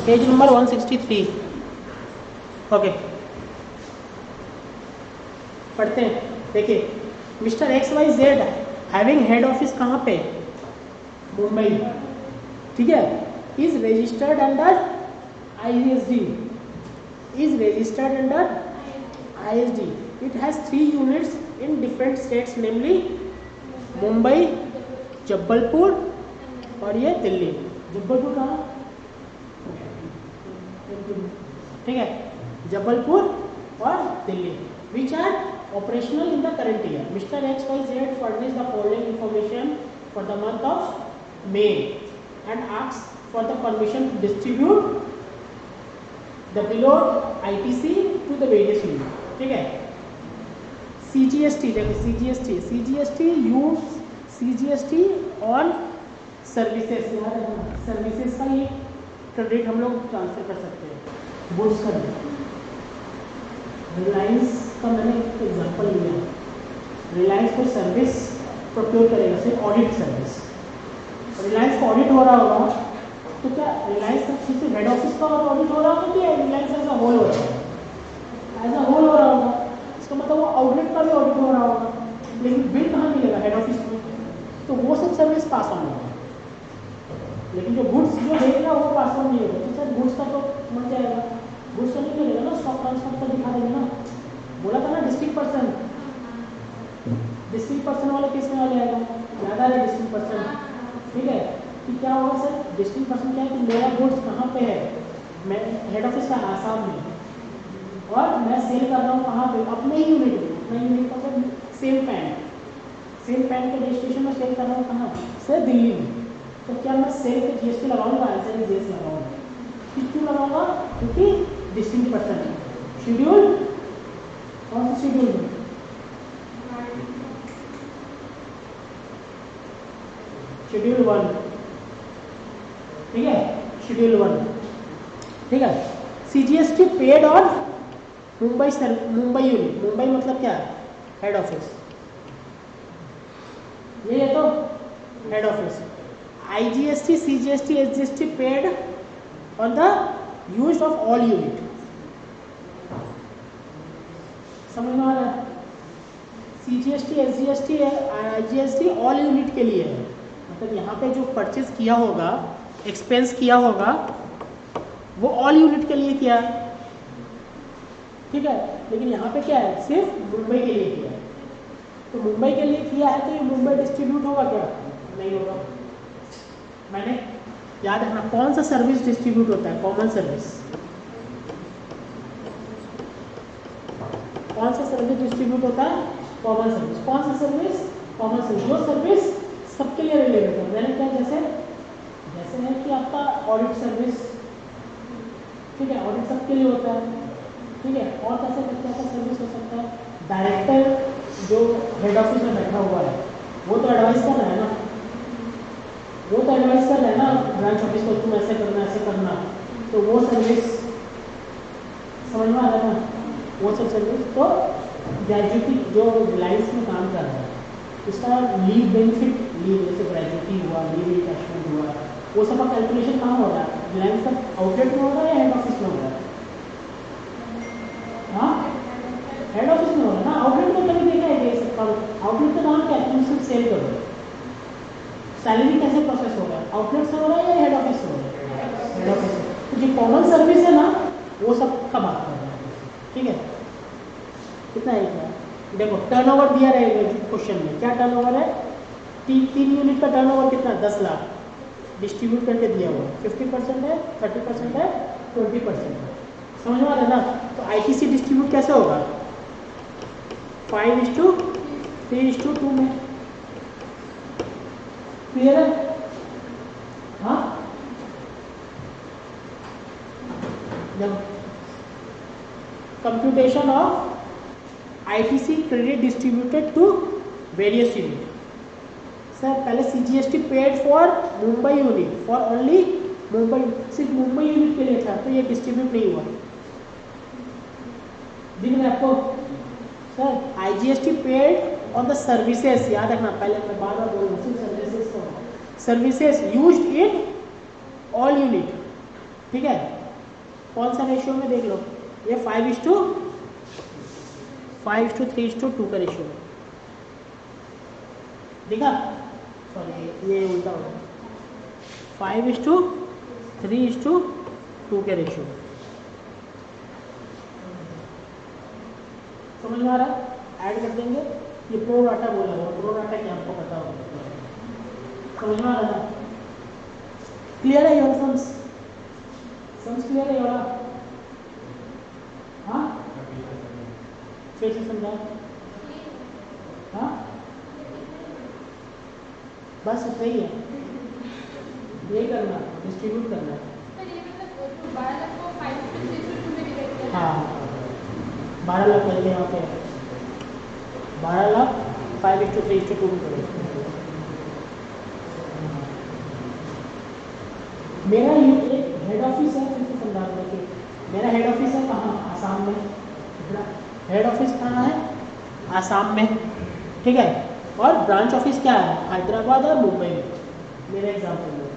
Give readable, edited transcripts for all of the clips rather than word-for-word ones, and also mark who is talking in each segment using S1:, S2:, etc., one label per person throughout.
S1: Page number 163। Okay, पढ़ते हैं। देखिए, mister X Y Z having head office कहाँ पे? मुंबई, ठीक है। Is registered under ISD, is registered under ISD. It has 3 units in different states, namely Mumbai, Jabalpur और ये दिल्ली। जबलपुर कहाँ? ठीक है, जबलपुर और Delhi. Which are operational in the current year. Mr. XYZ furnished the following information for the month of May and asked for the permission to distribute the below ITC to the various unit, ठीक है। CGST देखो, CGST use CGST on services, services का ये credit हम लोग transfer कर सकते हैं। गुड्स का रिलायंस का मैंने एग्जांपल लिया, रिलायंस को सर्विस प्रोक्योर करेगा, सिर्फ ऑडिट सर्विस। रिलायंस को ऑडिट हो रहा होगा तो क्या रिलायंस का सिर्फ हेड ऑफिस का ऑडिट हो रहा होगा कि रिलायंस एज अ होल हो रहा होगा? एज अ होल हो रहा होगा। इसका मतलब वो आउटलेट का भी ऑडिट हो रहा होगा, लेकिन बिल कहाँ मिलेगा? हेड ऑफिस में। तो वो सब सर्विस पास ऑन होगा, लेकिन जो गुड्स जो देगा वो पास ऑन नहीं होगा। तो सर गुड्स का तो मिल जाएगा, गुड्स तो नहीं मिलेगा ना, स्टॉक ट्रांसफर तो दिखा देंगे ना। बोला था ना डिस्ट्रिक्ट पर्सन, डिस्ट्रिक्ट पर्सन वाले केस में वाले आएगा, याद आ रहा है डिस्ट्रिक्ट पर्सन, ठीक है। कि क्या होगा सर, डिस्ट्रिक्ट पर्सन क्या है कि मेरा गुड्स कहाँ पे है? मैं हेड ऑफिस का आसाम में, और मैं सेल कर रहा हूँ कहाँ पे? अपने ही यूनिट में। अपने यूनिट पर सेम पैंट के रजिस्ट्रेशन में सेल कर रहा हूँ कहाँ? सर दिल्ली में। तो क्या मैं सेल पे GST लगाऊंगा? आंसर इज यस लगाऊंगा। क्यों लगाऊंगा? क्योंकि डिस्ट्रिक्ट पर्सन है। शेड्यूल कौन सा शेड्यूल है? शेड्यूल 1, ठीक है, शेड्यूल 1, ठीक है। CGST paid on Mumbai unit. Mumbai मतलब क्या है? हेड ऑफिस, ये है तो head office. IGST, CGST, SGST paid on the use of all unit. समझ में आ रहा है? CGST, SGST, IGST all unit के लिए है। मतलब यहाँ पे जो परचेज किया होगा, एक्सपेंस किया होगा, वो ऑल यूनिट के लिए किया है, ठीक है। लेकिन यहाँ पे क्या है? सिर्फ मुंबई के लिए किया है। तो मुंबई के लिए किया है तो ये मुंबई डिस्ट्रीब्यूट होगा क्या? नहीं होगा। मैंने याद रखना, कौन सा सर्विस डिस्ट्रीब्यूट होता है? Common service. कौन सा सर्विस डिस्ट्रीब्यूट होता है? Common service. कौन सा सर्विस? Common service. जो सर्विस सबके लिए रिलेटेड है। मैंने क्या, जैसे है कि आपका ऑडिट सर्विस, ठीक है, ऑडिट सबके लिए होता है, ठीक है। और कैसे क्या सर्विस हो सकता है? डायरेक्टर जो हेड ऑफिस में बैठा हुआ है वो तो एडवाइस कर रहा है ना, वो तो एडवाइस कर रहा है ना ब्रांच ऑफिस को, तुम ऐसे करना ऐसे करना। तो वो सर्विस समझ में आ रहा है ना? वो सब सर्विस। तो ग्रेजुएटी जो रिलायंस में काम कर रहा है, इसका लीव बेनिफिट, लीव जैसे ग्रेजुएटी हुआ, लीव इनकैशमेंट हुआ, वो सब का कैलकुलेशन कहाँ हो रहा है? रिलायंस का आउटलेट में हो रहा है या हेड ऑफिस में हो रहा है? हाँ, हेड ऑफिस में हो रहा है ना। आउटलेट में कभी देखा है ये सब काम? आउटलेट का काम क्या है? तुम सिर्फ सेल करो। सैलरी कैसे प्रोसेस हो रहा है? आउटलेट से हो रहा है या हेड ऑफिस से हो रहा है? हेड ऑफिस से। तो जो कॉमन सर्विस है ना, वो सब का बात कर रहा है, ठीक है। कितना है क्या? देखो टर्नओवर दिया रहेगा क्वेश्चन में, क्या टर्नओवर है? 3 यूनिट का टर्नओवर कितना? 10 लाख डिस्ट्रीब्यूट करके दिया हुआ। 50% है, 30% है, 20% है। समझ में आ रहा है ना? तो ITC डिस्ट्रीब्यूट कैसे होगा? 5:3:2 में। क्लियर है? हाँ, जब computation of ITC credit distributed to various unit. Sir पहले CGST paid for Mumbai unit, for only Mumbai, सिर्फ मुंबई यूनिट के लिए था, तो ये डिस्ट्रीब्यूट नहीं हुआ। दिख रहा है आपको? Sir IGST paid on the services, याद रखना, पहले मैं बार बार बोल रहा हूँ, services used in all unit, ठीक है, कौन सा रेशियो में देख लो, ये 5:3:2 का रेशियो है, देखा, सॉरी ये उल्टा होगा, 5:3:2 के रेशियो में, समझ में आ रहा है? ऐड कर देंगे, ये प्रो डाटा बोला होगा, प्रो डाटा क्या आपको पता होगा, समझ में आ रहा है? क्लियर है योर सम्स क्लियर है योर? हाँ, फिर से समझा, हाँ बस इतना ही है, ये करना, डिस्ट्रीब्यूट करना है। हाँ 12 लाख करेंगे यहाँ पे, 12 लाख 5:3:2 में करेंगे। मेरा ये एक हेड ऑफिस है, फिर से समझा दूँ कि मेरा हेड ऑफिस है कहाँ, आसाम में, हेड ऑफिस कहाँ है, आसाम में, ठीक है, और ब्रांच ऑफिस क्या है, हैदराबाद और मुंबई में, मेरे एग्जाम्पल में।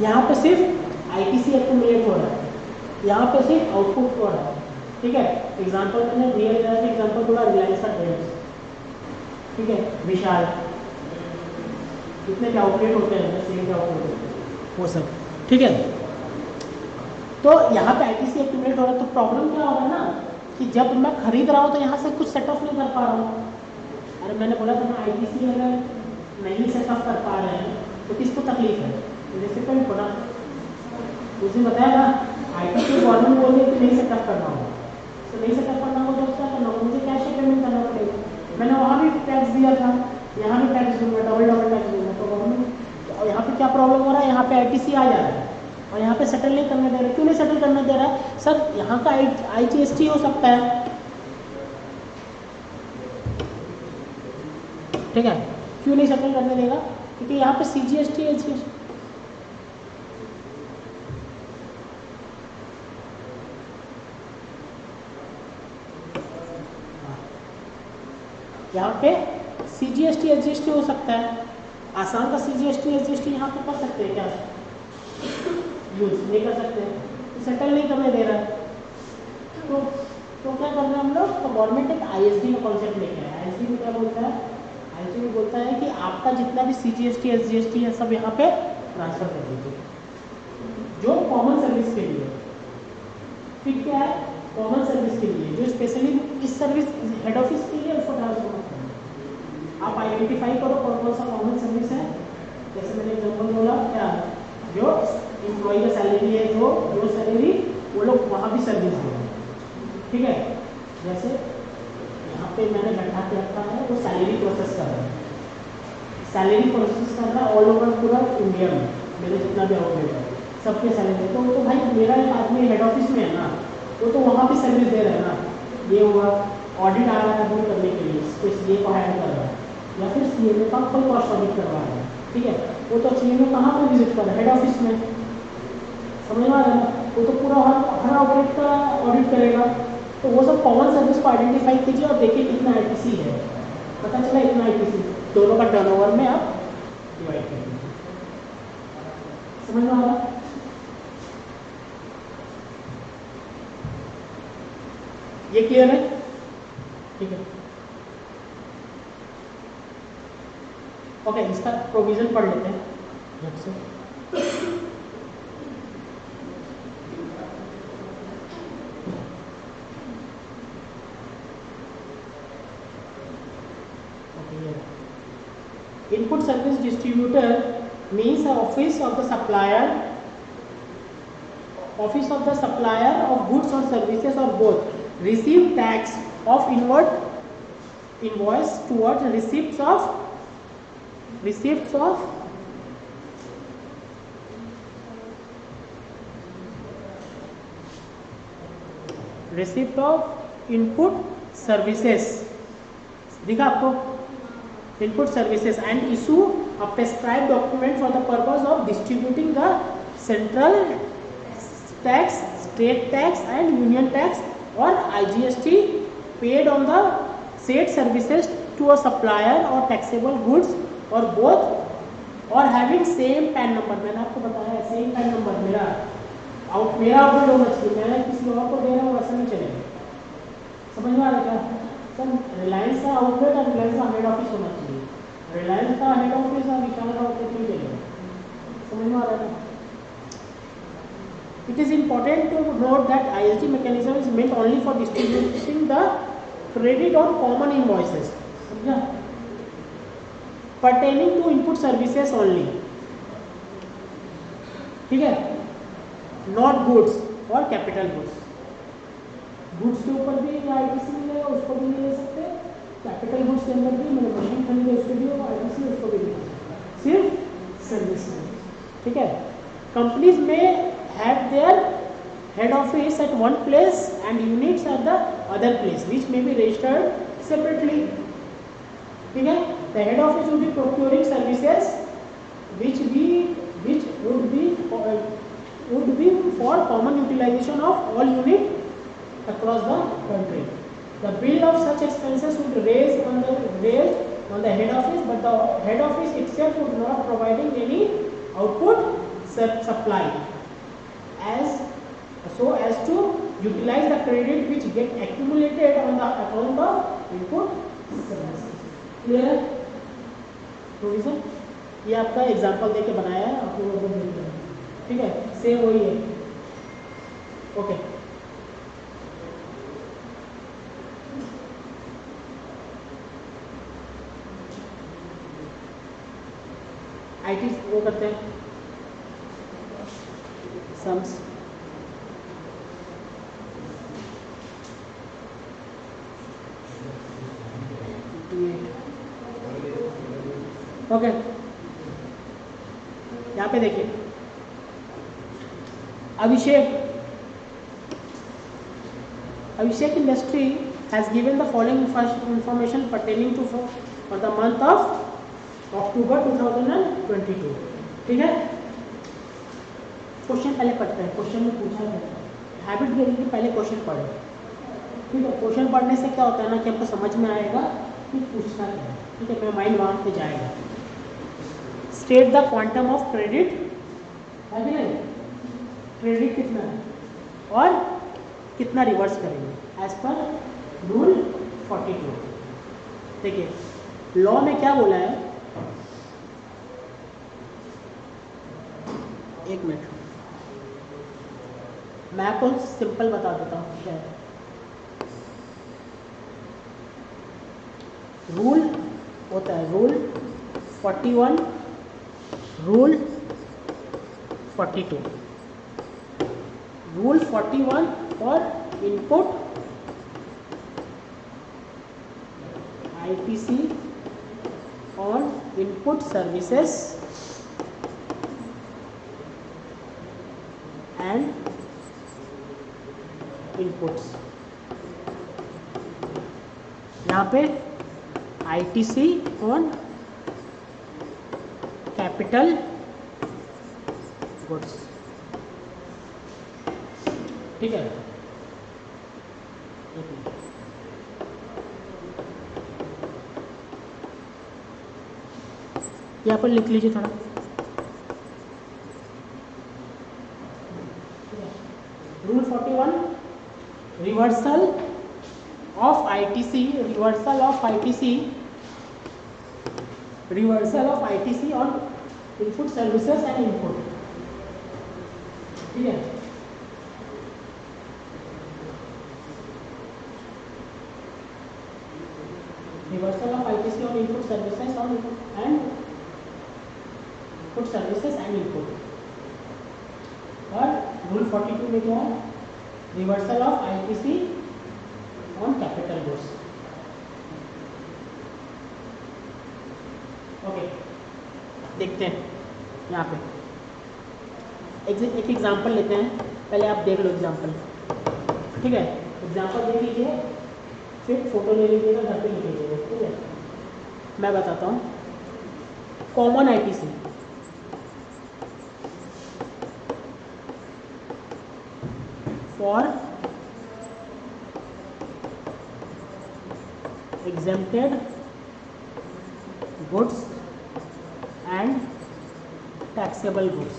S1: यहाँ पे सिर्फ ITC एक्यूमुलेट हो रहा है, यहाँ पे सिर्फ आउटपुट हो रहा है, ठीक है। एग्जाम्पल मैंने रियल एग्जाम्पल बोला, रिलायंस का ट्रेंड्स, ठीक है, विशाल, जितने भी आउटलेट होते हैं, सेल के आउटलेट होते हैं, वो सब, ठीक है। तो यहाँ पे ITC एक्यूमुलेट हो रहा है, तो प्रॉब्लम क्या हो रहा है ना कि जब मैं खरीद रहा हूँ तो यहाँ से कुछ सेटअप नहीं कर पा रहा हूँ। अरे मैंने बोला था ना, ITC अगर नहीं सेटअप कर पा रहे हैं तो किसको तकलीफ है, जैसे कोई बोला उसने बताया ना, ITC गवर्नमेंट बोल रही है कि नहीं सेटअप करना होगा, तो नहीं सेटअप करना होगा तो क्या करना होगा, मुझे कैश पेमेंट करना पड़ेगा। मैंने वहाँ भी टैक्स दिया था, यहाँ भी टैक्स दूंगा, डबल टैक्स दूंगा, तो गवर्नमेंट, और यहाँ पे क्या प्रॉब्लम हो रहा है, यहाँ पे ITC आ जा रहा है और यहाँ पे सेटल नहीं करने दे रहा है। क्यों नहीं सेटल करने दे रहा है सर, यहाँ का IGST हो सकता है, ठीक है, क्यों नहीं सेटल करने देगा, क्योंकि यहाँ पे CGST SGST, यहाँ पे CGST SGST हो सकता है, आसाम का CGST SGST यहाँ पे कर सकते हैं क्या, यूज नहीं कर सकते, तो सेटल नहीं करने दे रहा है, तो क्या कर रहे हैं हम लोग, तो गवर्नमेंट एक ISD का कॉन्सेप्ट लेके आया। ISD में क्या बोलता है, ISD में बोलता है कि आपका जितना भी CGST SGST है सब यहाँ पे ट्रांसफर कर दीजिए, जो कॉमन सर्विस के लिए, फिर क्या है, कॉमन सर्विस के लिए, जो स्पेशली इस सर्विस हेड ऑफिस के लिए उसको ट्रांसफर करना। आप आइडेंटिफाई करो कौन सा कॉमन सर्विस है, जैसे मैंने एग्जाम्पल बोला, क्या जो एम्प्लॉई का सैलरी है, जो सैलरी वो लोग वहाँ भी सर्विस देंगे, ठीक है। जैसे यहाँ पे मैंने बैठा के रखा है, वो सैलरी प्रोसेस कर रहा है, सैलरी प्रोसेस कर रहा है ऑल ओवर पूरा इंडिया में, मेरे जितना भी आउटलेट है सबके सैलरी, तो भाई मेरा एक आदमी हेड ऑफिस में है ना, वो तो वहाँ भी सर्विस दे रहा है ना। ये हुआ ऑडिट आ रहा है वो करने के लिए, CA को हायर कर रहा है, या फिर CMA का कोई कॉस्ट ऑडिट करवा रहा है, ठीक है, वो तो CMA कहाँ पर विजिट कर रहा है, हेड ऑफिस में, समझ में आ रहा है ना, वो तो पूरा हर आउटलेट का ऑडिट करेगा। तो वो सब कॉमन सर्विस को आइडेंटिफाई कीजिए और देखिए कितना ITC है, पता चला इतना ITC, दोनों का टर्नओवर में आप डिवाइड कर दीजिए, समझ में आ रहा है? ये क्लियर है, ठीक है, ओके। इसका प्रोविजन पढ़ लेते हैं जब से, Input service distributor means the office of the supplier of goods or services or both receive tax of invoice towards receipts of input services, दिखा आपको, input services, and issue a prescribed document for the purpose of distributing the central tax, state tax and union tax or IGST paid on the said services to a supplier or taxable goods or both, or having same PAN number। मैंने आपको बताया same PAN number मेरा out मेरा output होना चाहिए, मैं किसी और को दे रहा हूँ वैसा नहीं चलेगा। समझ में आ रहा है क्या सर? रिलायंस का आउटलेट और रिलायंस का हेड ऑफिस होना चाहिए, रिलायंस का हेड ऑफिस और विशाल का आउटलेट नहीं चलेगा। समझ में आ रहा है? It is important to note that ISD mechanism is meant only for distributing the credit on common invoices, समझा? Pertaining to input services only, ठीक है? Not goods और capital goods. Goods के ऊपर भी ITC मिलेगा, उसको भी नहीं ले सकते। कैपिटल गुड्स के अंदर भी मैंने मशीन खरीदी उसके भी ITC, उसको भी नहीं ले सकते, सिर्फ सर्विस में, ठीक है? कंपनीज में have their head office at one place and units at the other place which may be registered separately, ठीक है? The head office will be procuring services which would be for common utilization of all units across the country. The bill of such expenses would be raised on the head office, but the head office itself would not providing any output supply so as to utilize the credit which get accumulated on the account of input services. Clear? Provision ये आपका example देके बनाया है, आपको वो देख लेना, ठीक है? सेम वही है, ओके। आईटी वो करते हैं सम्स, ओके। यहाँ पे देखिए Abhishek industry has given the following information pertaining to for the month of October 2022, ठीक है? क्वेश्चन पहले पढ़ते हैं, क्वेश्चन में पूछा है, हैबिट गेनिंग के पहले क्वेश्चन पढ़े, ठीक है? क्वेश्चन पढ़ने से क्या होता है ना कि आपको समझ में आएगा कि पूछना क्या है, ठीक है? मेरा माइंड वहाँ पे जाएगा। State the quantum of credit, है कि नहीं? क्रेडिट कितना है और कितना रिवर्स करेंगे एज पर रूल 42। देखिए लॉ में क्या बोला है, एक मिनट मैं आपको सिंपल बता देता हूँ क्या है। रूल होता है rule 41, rule 42। Rule 41 for input ITC on input services and inputs. यहाँ पे ITC ऑन कैपिटल गुड्स, ठीक है? यहाँ पर लिख लीजिए थोड़ा, rule 41 reversal of ITC, reversal of ITC on input services and input, ठीक है? Reversal of ITC on input services on and input services and input. और रूल 42 में क्या है? Reversal of ITC on capital goods, okay? देखते हैं यहाँ पे एक एग्जांपल लेते हैं, पहले आप देख लो एग्जांपल, ठीक है? एग्जांपल देख लीजिए, फिर फोटो ले लीजिएगा, घर पे लिख लीजिएगा, ठीक है? मैं बताता हूँ। Common ITC for exempted goods and taxable goods,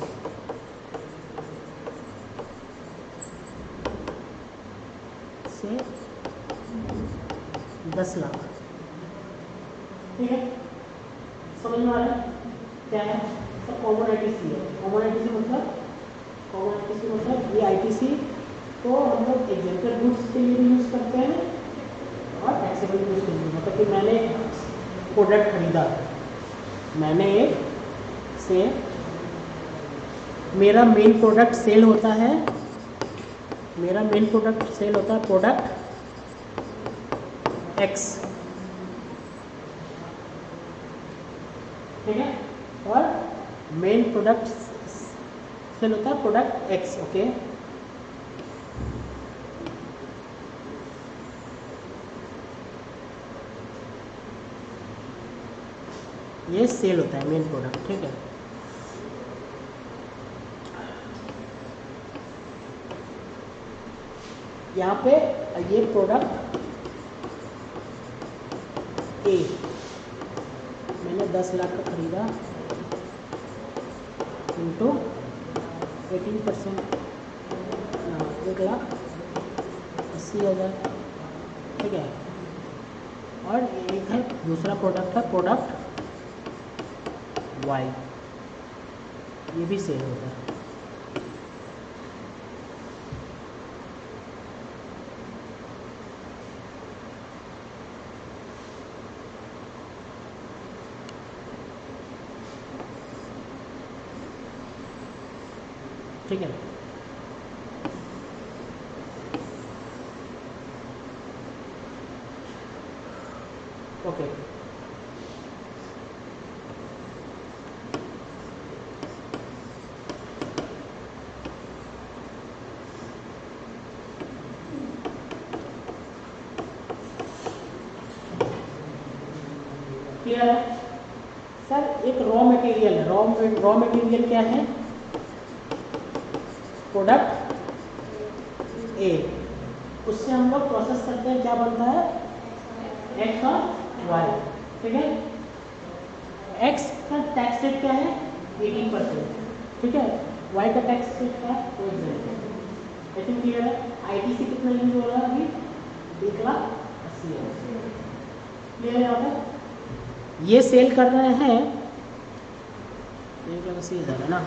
S1: से 10 लाख। ठीक है, समझ में आ रहा है क्या है? सब कॉमन आईटीसी है। कॉमन आईटीसी मतलब ये आईटीसी को हम लोग एग्जेम्पल गुड्स के लिए भी यूज़ करते हैं और टैक्सेबल गुड्स के लिए। मतलब कि मैंने प्रोडक्ट खरीदा, मैंने एक से मेरा मेन प्रोडक्ट सेल होता है, प्रोडक्ट एक्स। ठीक है, और मेन प्रोडक्ट सेल होता है प्रोडक्ट एक्स। ओके, ये सेल होता है मेन प्रोडक्ट। ठीक है, यहाँ पे ये प्रोडक्ट ए मैंने 10 लाख का खरीदा इंटू 18%, 1,80,000। ठीक है, और एक है दूसरा प्रोडक्ट है प्रोडक्ट वाई, ये भी सेल होता है। ठीक है, ओके। क्लियर है सर? एक रॉ मटेरियल है, रॉ मटेरियल क्या है? प्रोडक्ट ए, उससे हम लोग प्रोसेस करते हैं, क्या बनता है? एक्स और वाई। ठीक है, एक्स का टैक्स रेट क्या है? 18%। ठीक है, वाई का टैक्स रेट क्या है? 2%। आई थिंक क्लियर है। आईटीसी कितना यूज हो रहा है अभी? 1,80,000। क्लियर है? यहाँ पे ये सेल कर रहे हैं 1,80,000 है ना।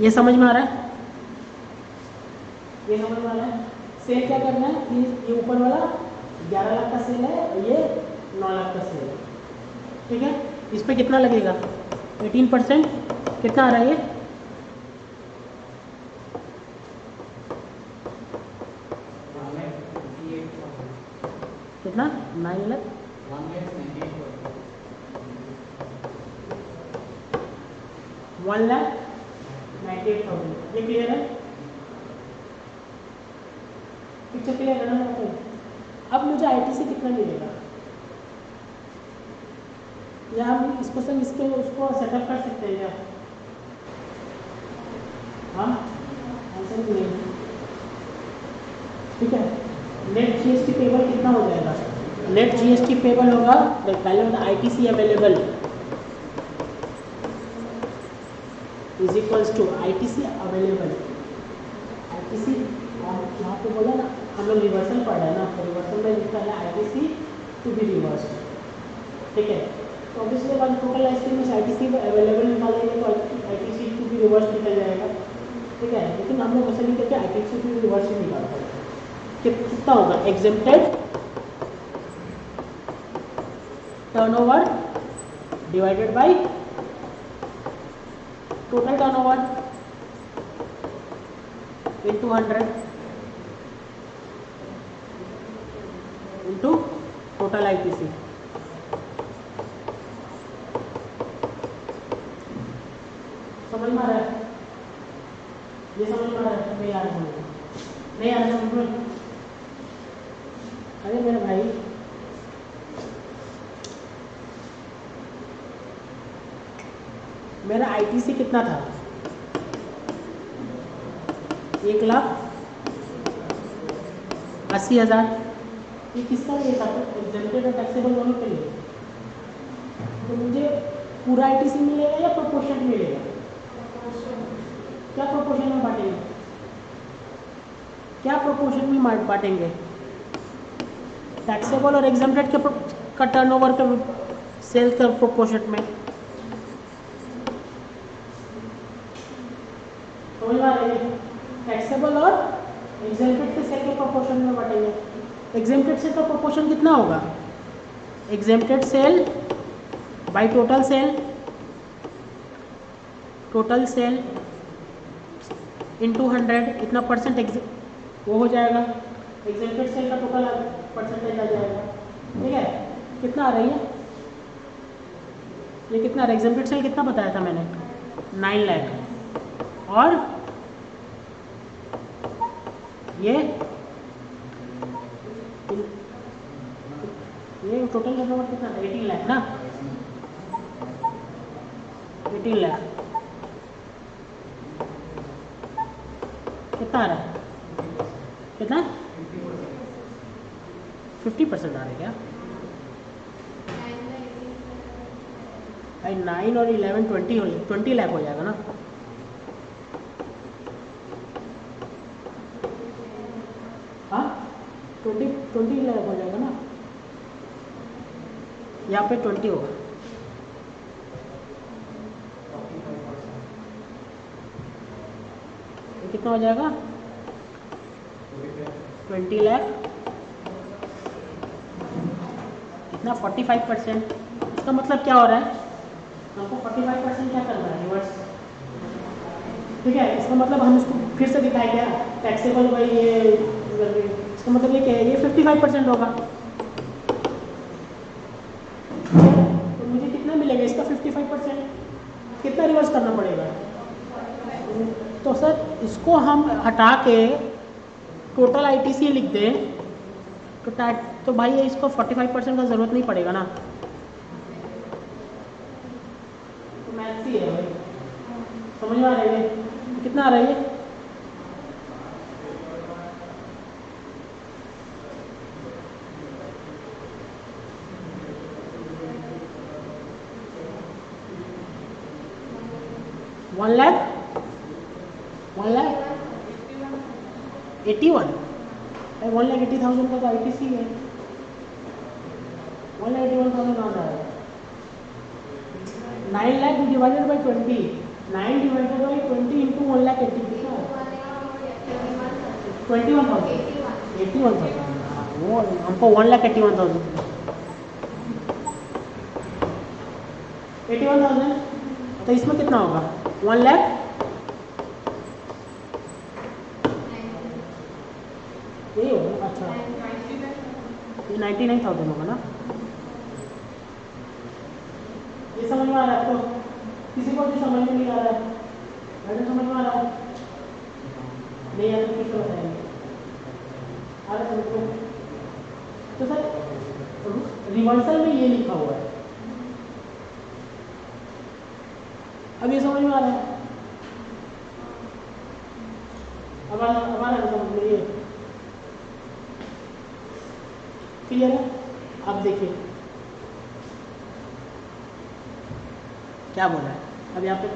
S1: ये समझ में आ रहा है? ये समझ में आ रहा है? सेल क्या करना है कि ये ऊपर वाला 11 लाख का सेल है और ये 9 लाख का सेल है। ठीक है, इस पे कितना लगेगा? 18%। कितना आ रहा है ये? कितना? 9 लाख 1,98,000। ये क्लियर है? पिक्चर क्लियर है ना? अब मुझे आईटीसी कितना मिलेगा, या हम इसको सब इसके उसको सेटअप कर सकते हैं क्या? हाँ, आंसर नहीं। ठीक है, नेट जीएसटी पेबल कितना हो जाएगा? नेट जीएसटी पेबल होगा, पहले होता ITC available is equals to ITC available. ITC यहाँ पे बोला ना, हम लोग रिवर्सल पढ़ रहे हैं ना, तो रिवर्सल में लिखा है आईटीसी टू बी रिवर्स्ड। ठीक है, तो ऑब्वियसली बात टोटल आइसक्रीम में आईटीसी अवेलेबल निकालेंगे तो आईटीसी टू बी रिवर्स निकल जाएगा। ठीक है, लेकिन हम लोग ऐसा नहीं करके आईटीसी टू बी रिवर्स ही निकालते हैं। कितना होगा? Exempted turnover divided by total turnover into 100 into total ITC। समझ में आ रहा है? ये समझ में आ रहा है? नहीं आ रहा है? नहीं आ रहा समझ में? अरे मेरे भाई, मेरा आईटीसी कितना था, 1,80,000। ये किसका लिए था, एग्जेम्प्टेड और टैक्सेबल दोनों के लिए। तो मुझे पूरा आईटीसी मिलेगा या प्रोपोर्शन मिलेगा, क्या प्रोपोर्शन में बांटेंगे, क्या प्रोपोर्शन में बांटेंगे, टैक्सेबल और एग्जेम्प्टेड के का टर्नओवर के सेल्स का प्रोपोर्शन में। समझ में आ रही है, टैक्सेबल और एग्जेम्प्टेड के सेल के प्रोपोर्शन में बांटेंगे। एग्जेम्प्टेड सेल का प्रोपोर्शन कितना होगा, exempted sale by total sale into 100, इतना परसेंट वो हो जाएगा, एग्जेम्प्टेड सेल का टोटल परसेंटेज आ जाएगा। ठीक है, कितना आ रही है, ये कितना एग्जेम्प्टेड सेल कितना बताया था मैंने, 9 लाख, और ये टोटल टर्नओवर कितना, 18 लाख ना, 18 लाख कितना आ रहा है, कितना 50% आ रहा है क्या, 9 और 11 20 लाख हो जाएगा ना। हाँ 20 लाख हो जाएगा ना, यहाँ पे 20 होगा। कितना हो जाएगा, 20 लाख, कितना 45%। इसका मतलब क्या हो रहा है, हमको 45% क्या करना है, रिवर्स। ठीक है, इसका मतलब हम इसको फिर से दिखाए क्या, टैक्सेबल बाई ये, इसका मतलब ये क्या है, ये 55% होगा। तो मुझे कितना मिलेगा इसका 55%, कितना रिवर्स करना पड़ेगा। तो सर इसको हम हटा के टोटल आईटीसी लिख दें तो भाई इसको 45% का ज़रूरत नहीं पड़ेगा ना, तो मैथ्स ही है भाई। समझ में आ रही है, कितना आ रहा है ये, वन लाख 1,81,000 का तो आईटीसी है, 1,81,000 आ रहा है। 9 lakh divided by 20, 9 divided by 20 into 1,80,000 कितना है, 21,000, 81,000। वो हमको 1,81,000, 81,000। तो इसमें कितना होगा, 1 लाख, यही होगा। अच्छा ये 99,000 होगा ना, ये समझ में आ रहा है। तो किसी को भी समझ में नहीं आ रहा है, मैडम समझ में आ रहा है, नहीं आता तो किसको बताएंगे, आ रहा समझ में। तो सर रिवर्सल में ये लिखा हुआ है, अब ये समझ में आ रहा है, अब आ रहा है समझ में, ये क्लियर है। अब देखिए क्या बोला है, अब यहाँ पे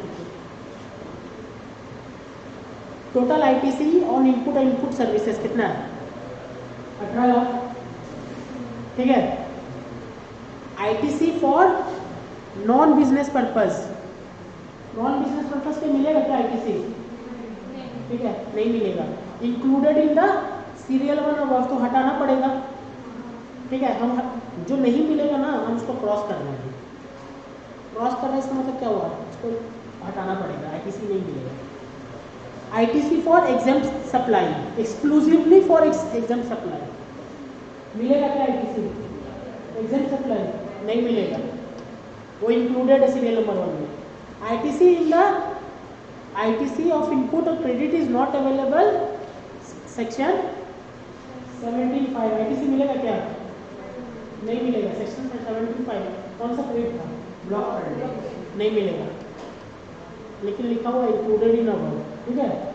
S1: टोटल आईटीसी ऑन इनपुट और इनपुट सर्विसेज कितना है, 18 लाख। ठीक है, ITC for non business purpose, non business purpose पे मिलेगा क्या आईटीसी, ठीक है नहीं मिलेगा, included in the serial one और तो हटाना पड़ेगा। ठीक है, हम जो नहीं मिलेगा ना हम उसको क्रॉस करना है, क्रॉस करना इसका मतलब क्या हुआ, इसको हटाना पड़ेगा, आईटीसी नहीं मिलेगा। ITC for exempt supply, exclusively for exempt supply मिलेगा क्या, आईटीसी एग्जाम्प्ट सप्लाई नहीं मिलेगा, वो इंक्लूडेड है सीरियल नंबर 1 में। ITC in the ITC of input और credit is not available, section 17(5) ITC मिलेगा क्या, नहीं मिलेगा, सेक्शन 17(5) कौन सा क्रेडिट था, ब्लॉक क्रेडिट नहीं मिलेगा। लेकिन लिखा हुआ इंक्लूडेड इन अबव, ठीक है।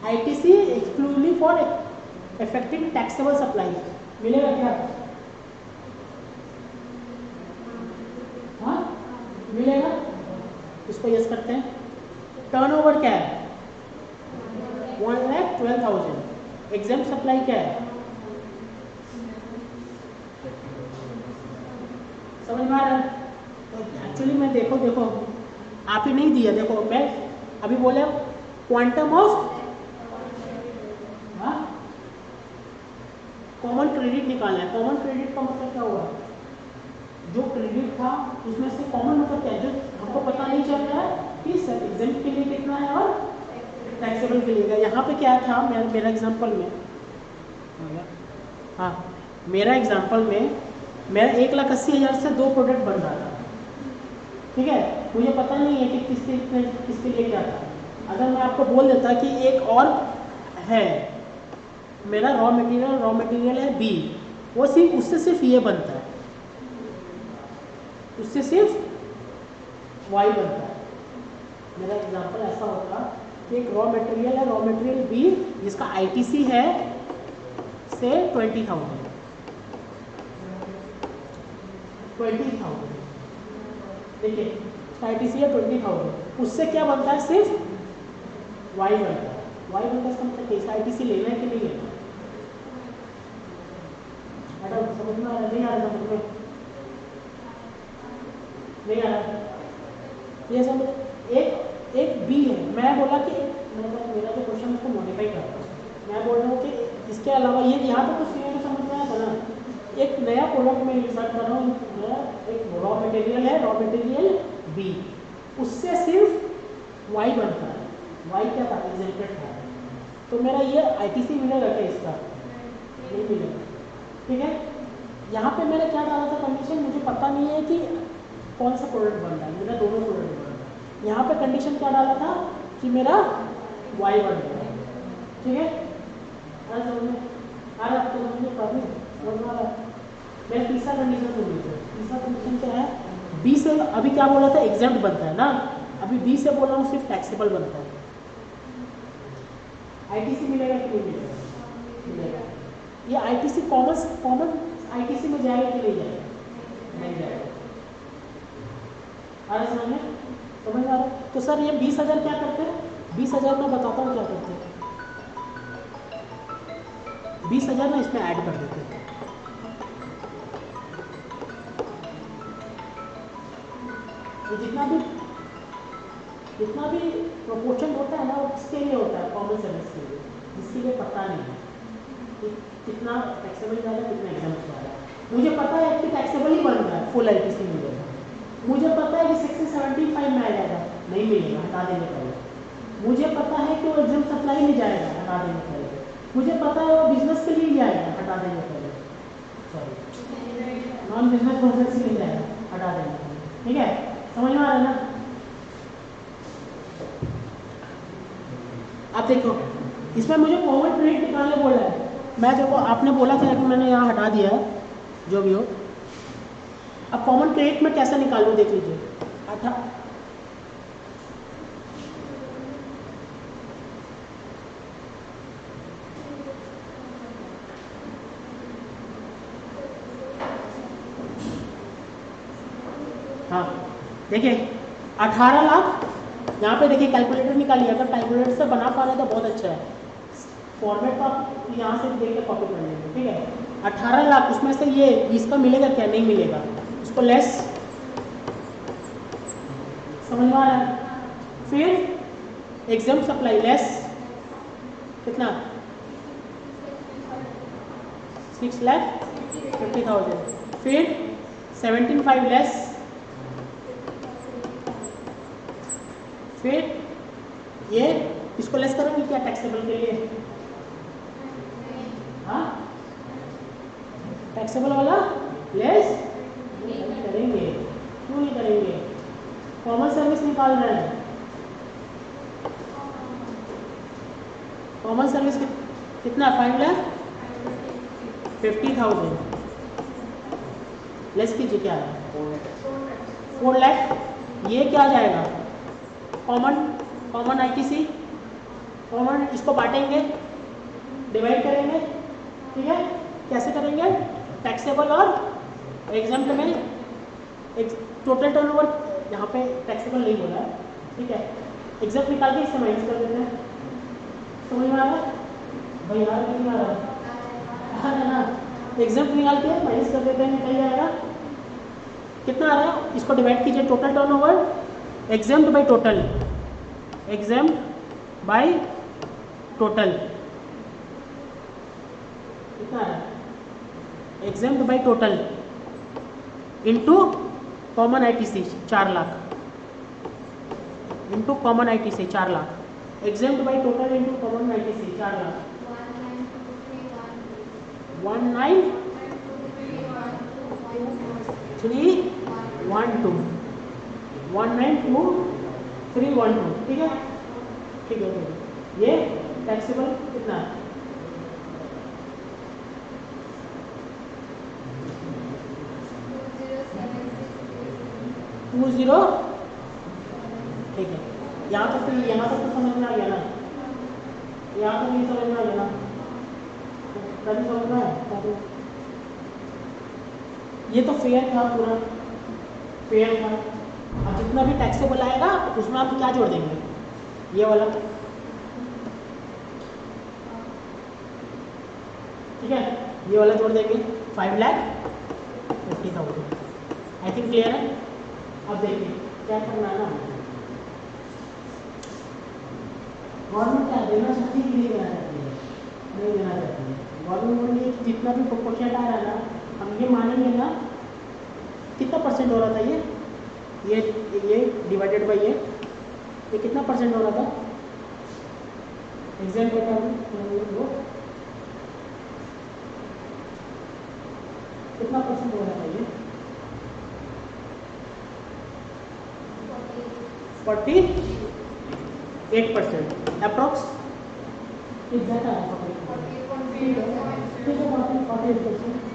S1: ITC exclusively for effecting taxable supply, मिलेगा क्या? हाँ मिलेगा, इसको यस करते हैं। टर्नओवर क्या है? 1,12,000। एग्जाम सप्लाई क्या है? समझ में आ रहा है? तो एक्चुअली मैं देखो आप ही नहीं दिया, देखो मैं अभी बोले क्वांटम ऑफ कॉमन क्रेडिट निकालना है। कॉमन क्रेडिट का मतलब क्या हुआ? जो क्रेडिट था उसमें से कॉमन मतलब क्या है, जो हमको पता नहीं चल रहा है कि एग्जाम के लिए कितना है और टैक्सेबल के लिए। यहाँ पे क्या था, मेरा एग्जांपल में, हाँ मेरा एग्जांपल में मेरा 1,80,000 से 2 प्रोडक्ट बन रहा था, ठीक है। मुझे पता नहीं है कि किसके लिए क्या था। अगर मैं आपको बोल देता कि एक और है, मेरा रॉ मटेरियल है बी, वो सिर्फ उससे सिर्फ ये बनता है, उससे सिर्फ वाई बनता है। मेरा एग्जांपल ऐसा होगा कि एक रॉ मटेरियल बी जिसका ITC है से 20,000, देखिए ITC है 20,000, उससे क्या बनता है? सिर्फ वाई बनता है। वाई बनता है इसका मतलब कैसा ITC लेना है कि नहीं लेना? मैडम समझ में आ रहा? नहीं आ रहा? समझ में नहीं आ रहा? ये समझ, एक बी है, मैं बोला कि मेरा जो क्वेश्चन उसको मॉडिफाई करता हूँ। मैं बोल रहा हूँ कि इसके अलावा ये यहाँ पे कुछ नहीं समझ में आया ना, एक नया प्रोडक्ट में इंसर्ट कर रहा हूँ, एक रॉ मटेरियल बी, उससे सिर्फ वाई बनता है। वाई क्या था? एग्जेम्प्टेड था। तो मेरा ये ITC मिलेगा क्या इसका? नहीं मिलेगा, ठीक है। यहाँ पे मैंने क्या डाला था कंडीशन, मुझे पता नहीं है कि कौन सा प्रोडक्ट बन रहा है, मेरा दोनों प्रोडक्ट बन रहा है। यहाँ पे कंडीशन क्या डाला था कि मेरा वाई बन रहा है, ठीक है। मैं तीसरा कंडीशन सुन लीजिए। तीसरा कंडीशन क्या है? बी से अभी क्या बोला था? एग्जेम्प्ट बनता है ना, अभी बी से बोल रहा हूँ सिर्फ टैक्सेबल बनता है। ITC मिलेगा कि नहीं मिलेगा? मिलेगा। ये ITC कॉमन ITC में जाएगा कि नहीं जाएगा? नहीं जाएगा। आ रहा समझ आ रहा? तो सर ये 20,000 क्या करते हैं? 20,000 मैं बताता हूँ क्या करते हैं। 20,000 ना इसमें ऐड कर देते हैं। तो जितना भी प्रोपोर्शन होता है ना, वो किसके लिए होता है? कॉमन सर्विस के लिए, जिसके लिए पता नहीं है कि कितना टैक्सेबल जाएगा, कितना एग्जाम जाएगा। मुझे पता है कि टैक्सेबल ही बन रहा है, फुल ITC मिलेगा। मुझे पता है कि 675 में आ जाएगा, नहीं मिलेगा, हटा देने पड़ेगा। मुझे पता है कि वो एग्जाम सप्लाई में जाएगा, हटा देने पड़ेगा। मुझे पता है वो बिजनेस के लिए जाएगा, हटा देने पड़ेगा। सॉरी, नॉन बिजनेस पर्सन के लिए जाएगा, हटा देने पड़ेगा, ठीक है। समझ में आ रहा है ना? आप देखो इसमें मुझे कॉमन क्रेडिट निकालने बोला है, मैं देखो आपने बोला था कि मैंने यहाँ हटा दिया है, जो भी हो। अब कॉमन क्रेडिट में कैसे निकालूं देख लीजिए। हाँ देखिए 18 लाख, यहाँ पे देखिए कैलकुलेटर निकालिए। अगर कैलकुलेटर से बना पा रहे तो बहुत अच्छा है। फॉर्मेट तो आप यहाँ से देख के कॉपी कर लेंगे, ठीक है। 18 लाख, उसमें से ये 20 का मिलेगा क्या? नहीं मिलेगा, उसको लेस। समझ में आ रहा है? फिर एग्जाम सप्लाई लेस कितना? 6,50,000। फिर 17,500 लेस, फिर ये इसको लेस करेंगे क्या टैक्सेबल के लिए? हाँ टैक्सेबल वाला लेस नहीं करेंगे। क्यों नहीं करेंगे? कॉमन सर्विस निकाल रहे हैं। कॉमन सर्विस कितना? 5,50,000 लेस कीजिए, क्या है? 4 लाख। ये क्या आ जाएगा? कॉमन आईटीसी, कॉमन, इसको बांटेंगे, डिवाइड करेंगे, ठीक है। कैसे करेंगे? टैक्सेबल और एग्जाम्प्ट में टोटल टर्नओवर, यहाँ पे टैक्सेबल नहीं बोला है, ठीक है। एग्जाम्प्ट निकाल के इससे माइनस कर देते हैं। समझ में आ रहा है भाई? यार नहीं आ रहा है ना? एग्जाम्प्ट निकाल के माइनस कर देते हैं, निकल जाएगा। कितना आ रहा है? इसको डिवाइड कीजिए, total turnover exempt by total, exempt by total कितना आ रहा है? Exempt by total into common ITC 4 lakh, into common ITC 4 lakh, exempt by total into common ITC 4 lakh, 192,312, 192,312, ठीक है, ठीक है। ये टैक्सेबल कितना है? 20, ठीक है। यहाँ तक तो समझ में आ गया ना? यहाँ तक नहीं समझ में आ गया ना? कभी समझ में आया? ये तो फेयर था, पूरा फेयर था। अब जितना भी टैक्सेबल आएगा उसमें आप क्या जोड़ देंगे? ये वाला, ठीक है, ये वाला जोड़ देंगे, 5,50,000। आई थिंक क्लियर है। अब देखिए क्या करना है ना, गवर्नमेंट क्या देना चाहती है कि नहीं देना चाहती है? नहीं देना चाहती है। गवर्नमेंट बोलिए जितना भी प्रोपोर्शन आ रहा है ना, हम ये मानेंगे ना, कितना परसेंट हो रहा था ये डिवाइडेड बाई ये कितना परसेंट हो रहा था? एग्जाम्पल कितना परसेंट हो रहा था ये? 48% अप्रॉक्स।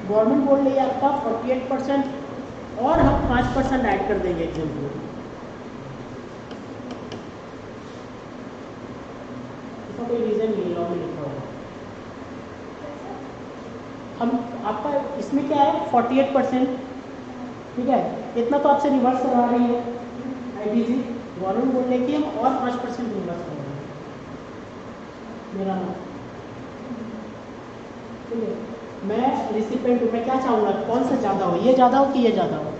S1: गवर्नमेंट बोल रही है आपका 48%, और हम 5% ऐड कर देंगे एग्जाम्पल में। इसका कोई रीजन नहीं, लॉ में लिखा हुआ। हम आपका इसमें क्या है 48%, ठीक है, इतना तो आपसे रिवर्स करवा रही है आईटीसी। गवर्नमेंट बोल रही है कि हम और 5% रिवर्स कर रहे हैं मेरा नाम, ठीक है। मैं रिसिपेंट हूँ, मैं क्या चाहूँगा? कौन सा ज़्यादा हो? ये ज़्यादा हो कि ये ज़्यादा हो?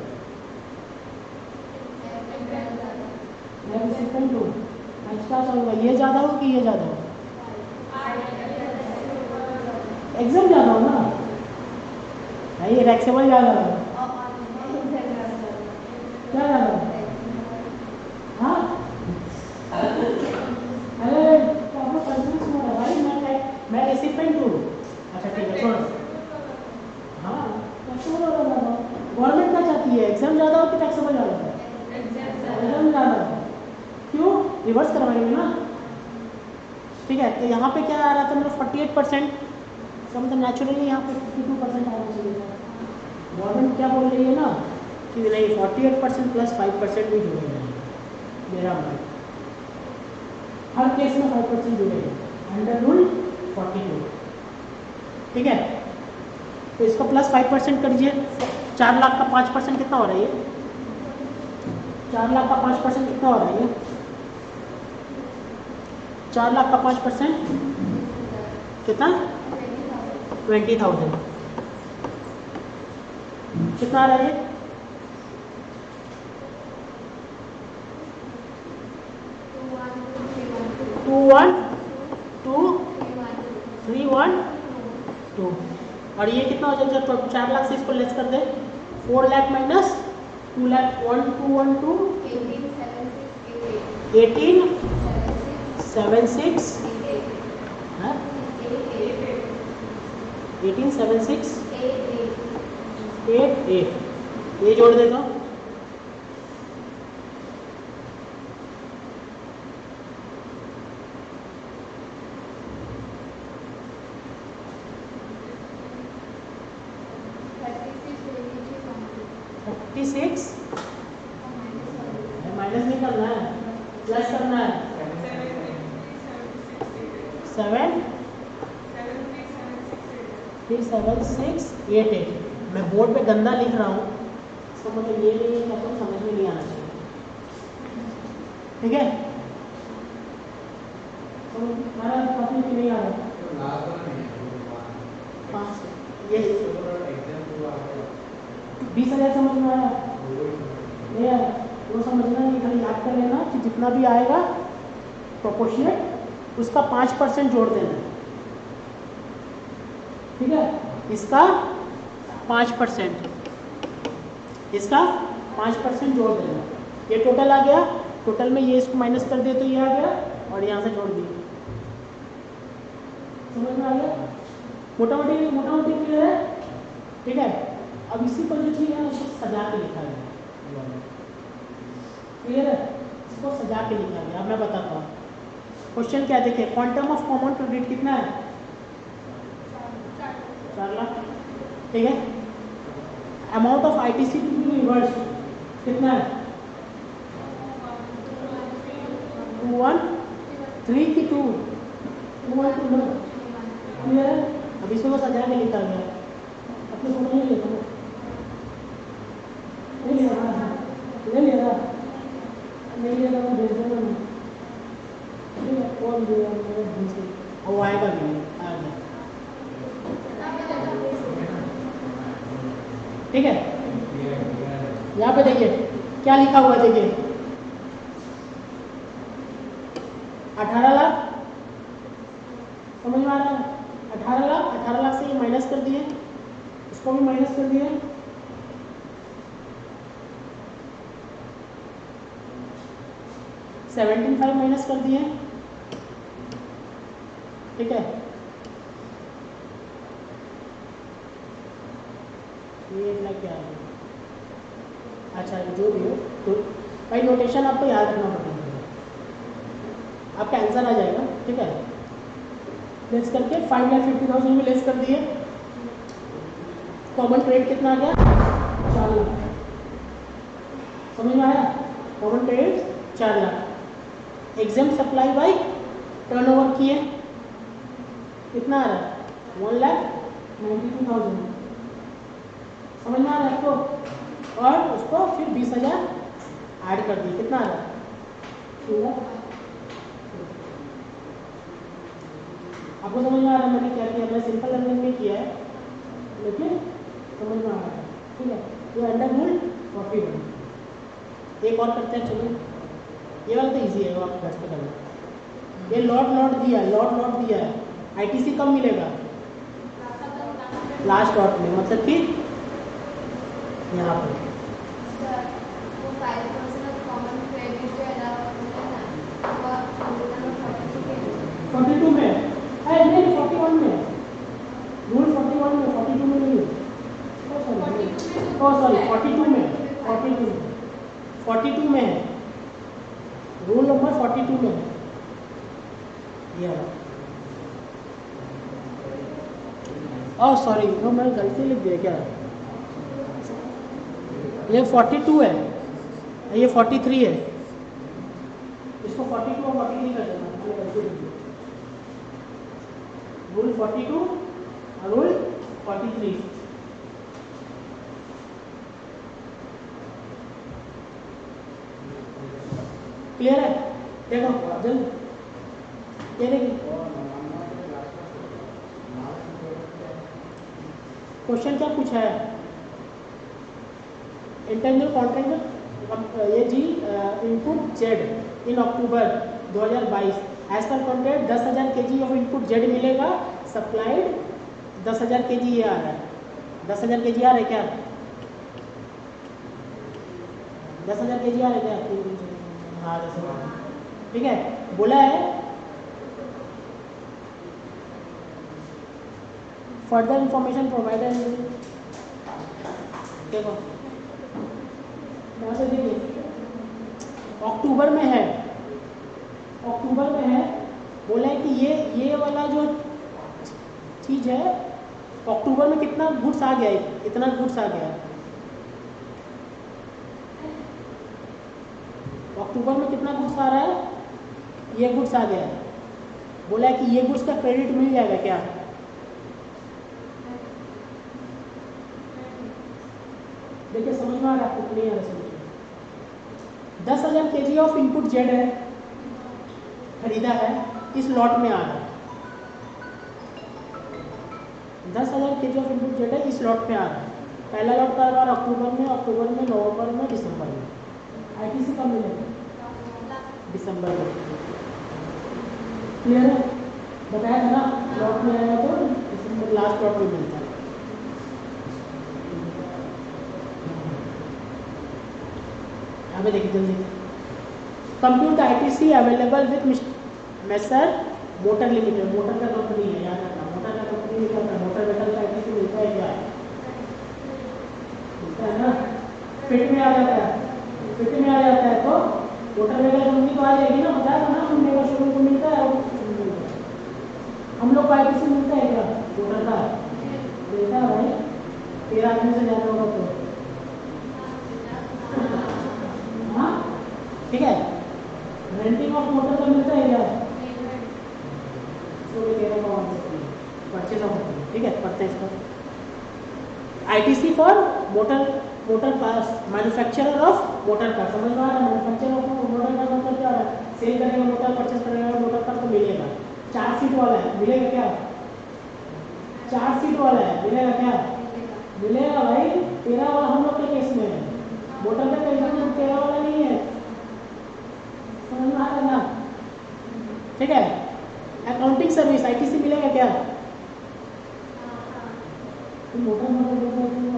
S1: मैं रिसिपेंट हूँ, मैं क्या चाहूँगा? ये ज़्यादा हो कि ये ज़्यादा हो? एग्जाम ज़्यादा हो ना? नहीं, टैक्सेबल ज़्यादा हो। क्या ज़्यादा हो? हाँ, अरे आपको कंफ्यूज हो रहा है भाई। मैं रेसिपेंट हूँ। अच्छा ठीक है, छोड़ो। हाँ, टैक्सेबल हो रहा है। गवर्नमेंट क्या चाहती है? एग्जाम ज़्यादा हो कि टैक्सेबल ज़्यादा हो? एग्जाम ज़्यादा हो। क्यों? रिवर्स करवाएंगे ना, ठीक है। तो यहाँ पे क्या आ रहा था मेरा 48%, तो मतलब नेचुरली यहाँ पे 52% आना चाहिए था। गवर्नमेंट क्या बोल रही है ना कि नहीं, 48% प्लस 5% भी जुड़ेगा मेरा मान, हर केस में 5% जुड़ेगा अंडर रूल 42, ठीक है। तो इसको प्लस 5% कर दीजिए। 4 लाख का 5% कितना हो रहा है ये? 4 लाख का 5% कितना हो रहा है ये? 4 लाख का 5% कितना? 20,000। कितना आ रहा है? 212,312। और ये कितना हो जाएगा? तो 4 लाख से इसको लेस कर दे, 4 लाख माइनस 2 लाख, 1212, 1876, 88, ये जोड़ देता हूँ। माइनस नहीं करना है, प्लस करना है 7 फिर 7 6 8 8। मैं बोर्ड पे गंदा लिख रहा हूँ, इसका मतलब ये नहीं है कि आपको समझ में नहीं आना चाहिए, ठीक है? तो हमारा कॉपी में नहीं आ रहा 5 ये 20,000 समझ में आया नहीं आया? वो समझना नहीं, खाली याद कर लेना कि जितना भी आएगा प्रोपोर्शनेट उसका 5% जोड़ देना, ठीक है? इसका 5%, इसका 5% जोड़ देना। ये टोटल आ गया, टोटल में ये इसको माइनस कर दिया तो ये आ गया और यहाँ से जोड़ दिया। समझ में आ गया? मोटा-मोटी क्लियर है, ठीक है? अब इसी पर जो चीज़ है उसको सजा के लिखा गया, क्लियर है? इसको सजा के लिखा गया। अब मैं बताता हूँ क्वेश्चन क्या देखे। क्वांटम ऑफ कॉमन क्रेडिट कितना है? 4 लाख, ठीक है? Amount of ITC to be reverse कितना है? 213 की 2 212, क्लियर है? अब इसको सजा के लिखा गया। अपने समझ नहीं लेता नहीं ले रहा नहीं ले रहा नहीं ले रहा, भेज देना मैं, ठीक है? कौन देगा मुझे? वो आएगा भी नहीं, आएगा, ठीक है? यहाँ पे देखिए क्या लिखा हुआ है, देखिए 18 लाख, समझ में आ रहा है? 18 लाख से ये माइनस कर दिए, इसको भी माइनस कर दिए, 17,500 माइनस कर दिए, ठीक है? ये इतना क्या है? अच्छा जो भी हो तो भाई नोटेशन आपको याद रखना पड़ेगा, आपका आंसर आ जाएगा, ठीक है? लेस करके 5,50,000 में लेस कर दिए, कॉमन क्रेडिट कितना आ गया? 4 लाख, समझ में आया? Common credit 4 lakh. Exempt supply by turnover किए, कितना आ रहा है? 1,92,000, समझ में आ रहा है आपको? और उसको फिर 20,000 ऐड कर दिए, कितना आ रहा है? 2 लाख। आपको समझ में आ रहा है मैंने क्या किया? मैं सिंपल लर्निंग में किया है, लेकिन समझ में आ रहा है, ठीक है? ये अंडर रूल 41। एक और करते हैं, चलिए। ये वाला तो इजी है, वो आप घर पे करना। ये लॉट दिया है, आईटीसी कब मिलेगा? लास्ट लॉट में, मतलब कि यहाँ पर 42 में है, नहीं 41 में, रूल 41 में, 42 में नहीं, सॉरी 42 में है, रूल नंबर 42 में है ये। ओह सॉरी, वो मैंने गलती लिख दिया क्या? ये 42 है, ये 43 है, इसको 42 और 43 कर देना, मैंने गलती लिख दी। रूल 42 और रूल 43, क्लियर है? देखो जल्द, ये देखिए क्वेश्चन क्या पूछा है। इंटेंजिबल कॉन्ट्रैक्ट ये जी input Z in October 2022 as per contract 10,000 kg of input Z मिलेगा, सप्लाइड 10,000 kg ये आ रहा है, 10,000 kg आ रहा है क्या? 10,000 kg आ रहा है क्या? हाँ 10,000, ठीक है? बोला है फर्दर इंफॉर्मेशन प्रोवाइडेड, देखो यहाँ से देखिए अक्टूबर में है, बोला है कि ये वाला जो चीज़ है अक्टूबर में कितना गुड्स आ गया है, इतना गुड्स आ गया है अक्टूबर में कितना गुड्स आ रहा है, ये गुड्स आ गया है, बोला है कि ये गुड्स का क्रेडिट मिल जाएगा क्या? देखिए समझ में आ रहा है आपको, नहीं आ रहा समझ में? 10,000 kg ऑफ इनपुट जेड है, खरीदा है, इस लॉट में आ रहा है। 10,000 kg ऑफ इनपुट जेड है, इस लॉट में आ रहा है। पहला लॉट का बार अक्टूबर में, नवंबर में, दिसंबर में। आईटीसी कब मिलेगा? दिसंबर में। क्लियर है? बताया था ना, लॉट में आएगा तो दिसंबर लास्ट लॉट में मिलता है। अभी देखिए जल्दी, compute ITC available with Messrs Motor Limited. Motor का कंपनी है, याद रखना, मोटर का कंपनी लिखा था, मोटर मेटल का आईटीसी मिलता है क्या? मिलता है ना, फिट में आ जाता है, फिट में आ जाता है तो मोटर मेटल कंपनी तो आ जाएगी ना, बताया था ना, हमने का शुरू को मिलता है और हम लोग को आईटीसी मिलता है क्या? मोटर का मिलता है भाई, 13 आदमी से ज़्यादा होगा तो, हाँ ठीक है। रेंटिंग ऑफ मोटर का मिलता है क्या? परचेज ऑफ मोटर, ठीक है, पढ़ते हैं इसको। ITC for motor pass, manufacturer of motor car. समझ में आ रहा है? मैन्युफैक्चरर ऑफ मोटर कार मतलब क्या है? सेल करेगा मोटर, परचेज करेगा मोटर कार तो मिलेगा। 4 सीट वाला है, मिलेगा क्या? 4 सीट वाला है, मिलेगा क्या? मिलेगा भाई। 13 वाला हम लोग के केस में है, मोटर का केस में 13 वाला नहीं है। समझ में आ रहा है ना? ठीक है। अकाउंटिंग सर्विस आईटीसी मिलेगा क्या? मोटर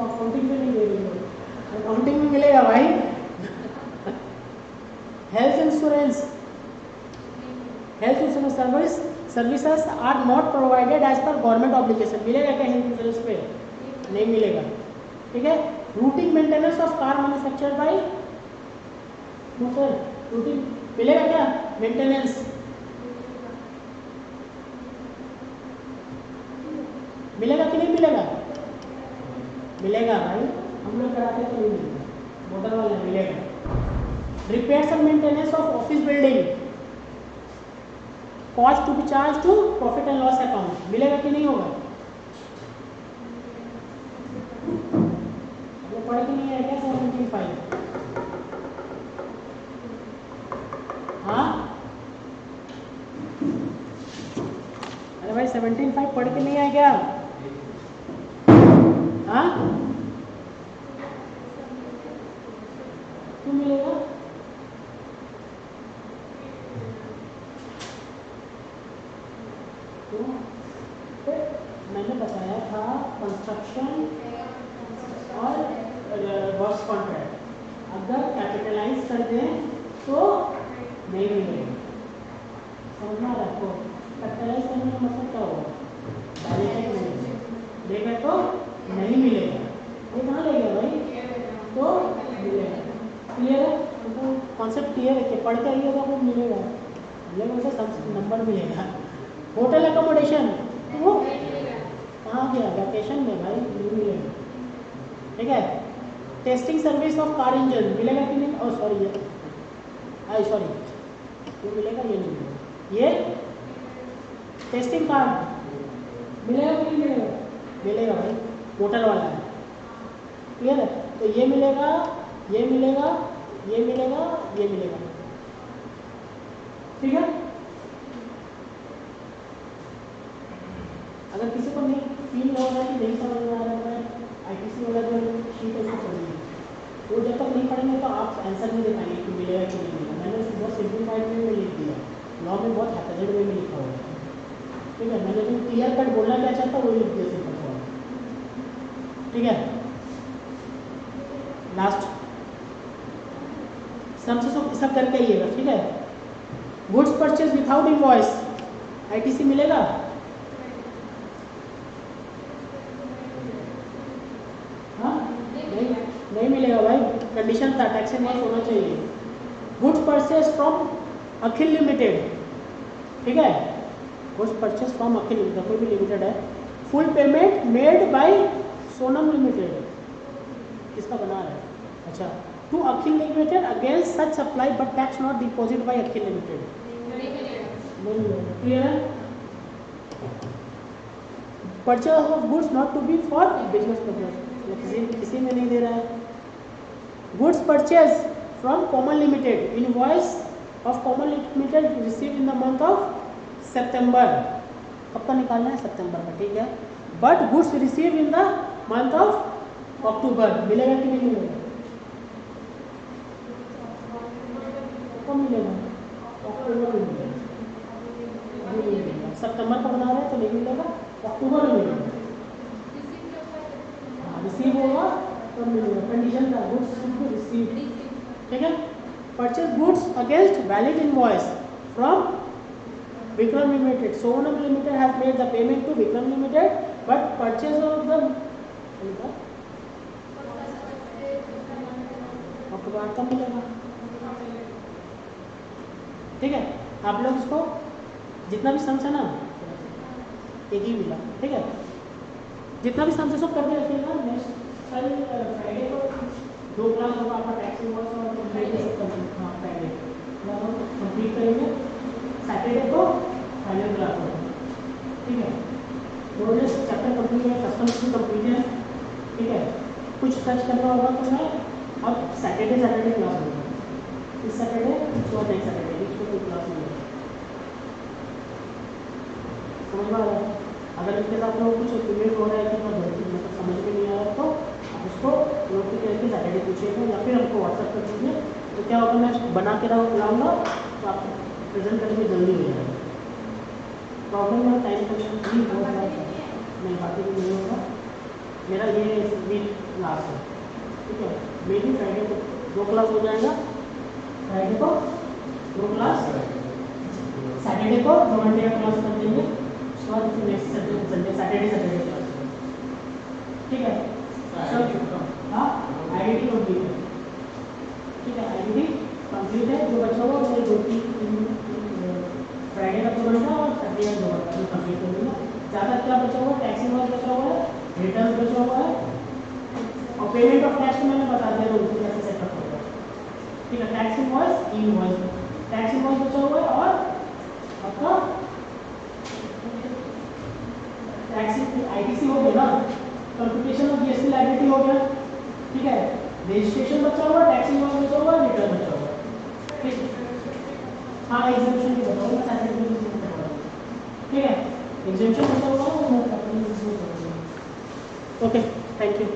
S1: अकाउंटिंग में नहीं दे रही है, अकाउंटिंग में मिलेगा भाई। Health insurance services are not provided as per government obligation. मिलेगा क्या हेल्थ इंश्योरेंस पे? नहीं मिलेगा। ठीक है। Routine maintenance of car manufactured by, no sir, routine मिलेगा क्या? मेंटेनेंस मिलेगा कि नहीं मिलेगा? मिलेगा भाई, हम लोग कराते तो नहीं मिलेगा, मोटर वाले मिलेगा। Repairs and maintenance of office building, cost to be charge to profit and loss account, मिलेगा कि नहीं होगा? वो पढ़ के नहीं है क्या 75? हाँ अरे भाई 17.5 पढ़ के नहीं आए क्या? हाँ क्यों मिलेगा? तो मैंने बताया था कंस्ट्रक्शन और वर्क्स कॉन्ट्रैक्ट अगर कैपिटलाइज कर दें तो नहीं मिलेगा। समझना रखो, कैपिटलाइज करने का मतलब क्या होगा? डायरेक्ट नहीं लेगा तो नहीं मिलेगा। ये कहाँ ले गया भाई? तो मिलेगा। क्लियर है? तो कॉन्सेप्ट क्लियर है कि पढ़ के आइएगा वो मिलेगा, मिलेगा तो नंबर मिलेगा। होटल एकोमोडेशन वो कहाँ गया? वैकेशन में भाई, नहीं मिलेगा। ठीक है। Testing service of car engine मिलेगा कि नहीं? और सॉरी ये सॉरी ये मिलेगा, ये नहीं मिलेगा। ये टेस्टिंग कार्ड मिलेगा कि नहीं मिलेगा? मिलेगा भाई, मोटर वाला है। क्लियर है? तो ये मिलेगा, ये मिलेगा, ये मिलेगा, ये मिलेगा। ठीक है। अगर किसी को नहीं फील हो रहा है कि नहीं समझ में आ रहा है, आईटीसी वाला जो शीट है उसको पढ़िए, वो जब तक नहीं पढ़ेंगे तो आप आंसर नहीं दे पाएंगे कि मिलेगा कि नहीं मिलेगा। मैंने उसको बहुत सिंपलीफाइड में लिख दिया, लॉ में बहुत हैपेजेड वे में लिखा हुआ है। ठीक है। मैंने जो क्लियर कट बोलना क्या चाहता वो लिख दिया सिंपल फॉर्म। ठीक है। लास्ट सब करके आइएगा। ठीक है। Goods purchase without invoice ITC मिलेगा? हाँ नहीं मिलेगा भाई, कंडीशन था, टैक्स इनवॉइस होना चाहिए। Goods purchase from Akhil limited, ठीक है, goods purchase from Akhil limited, कोई भी लिमिटेड है। Full payment made by Sonam limited, किसका बना रहा है? अच्छा to Akhil limited against such supply but tax not deposit by Akhil limited. Clear है? Purchase of goods not to be for business purpose, किसी में नहीं दे रहा है। Goods purchase from common limited, invoice of common limited receive in the month of September, कब का निकालना है? सितंबर का, ठीक है। But goods receive in the month of October, मिलेगा कि नहीं मिलेगा? कब मिलेगा? अक्टूबर में मिलेगा। सितंबर का बना रहे हैं तो नहीं मिलेगा, अक्टूबर में मिलेगा। रिसीव होगा तो मिलेगा, कंडीशन था गुड्स रिसीव, ठीक है। Purchase goods against valid invoice from Vikram Limited, Sonam Limited has made the payment to Vikram Limited but purchase of the October का मिलेगा, ठीक है। आप लोग इसको जितना भी सम्स है ना एक ही मिला, ठीक है। जितना भी सम्स है सब करके रखिएगा। नेक्स्ट कल फ्राइडे को 2 क्लास होगा आपका टैक्स इनवॉइस और फ्राइडे कंप्लीट करेंगे। सैटरडे को फाइनल क्लास होगा, ठीक है। तो जो चैप्टर कंप्लीट है, कस्टम्स की कंप्लीट है, ठीक है। कुछ सर्च करना होगा तो मैं अब सैटरडे क्लास होगा, इस सैटरडे और नेक्स्ट सैटरडे बीच में कोई क्लास नहीं है, समझ में आ रहा है? अगर इसके साथ में कुछ क्लियर हो रहा है कि मतलब समझ में नहीं आ रहा तो आप उसको नोट करके सैटरडे पूछिएगा या फिर हमको व्हाट्सएप कर दीजिए, तो क्या होगा मैं बना के लाऊंगा तो आप प्रेजेंट करने में जल्दी हो जाएगा। प्रॉब्लम है टाइम कंज्यूम भी बहुत ज़्यादा नहीं, बाकी भी नहीं होगा। मेरा ये वीक लास्ट है, ठीक है। मेरी फ्राइडे को 2 क्लास हो जाएगा, फ्राइडे को 2 क्लास, सैटरडे को 2 घंटे का क्लास कर देंगे, उसके बाद फिर नेक्स्ट संडे सैटरडे क्लास, ठीक है। हाँ आईडीटी कंप्लीट है, ठीक है। आईडीटी कंप्लीट है, जो बचा हुआ उससे 2-3 फ्राइडे का 2 घंटा और सैटरडे का 2 घंटा कंप्लीट कर देंगे। ज़्यादा क्या बचा हुआ है? टैक्स इनवॉइस बचा हुआ है, रिटर्न बचा हुआ है और पेमेंट ऑफ टैक्स मैंने बता दिया तो उसको कैसे सेटअप होगा, ठीक है। टैक्स इनवॉइस टैक्स इनवॉइस बचा हुआ है और आपका टैक्स आईटीसी हो गया ना, कंप्यूटेशन ऑफ जीएसटी लायबिलिटी हो गया, ठीक है। रजिस्ट्रेशन बचा हुआ, टैक्स इनवॉइस बचा हुआ, रिटर्न बचा हुआ, ठीक है। हाँ एग्जाम्पशन भी बचा हुआ, ठीक है। एग्जाम्पशन बचा हुआ है, ओके थैंक यू।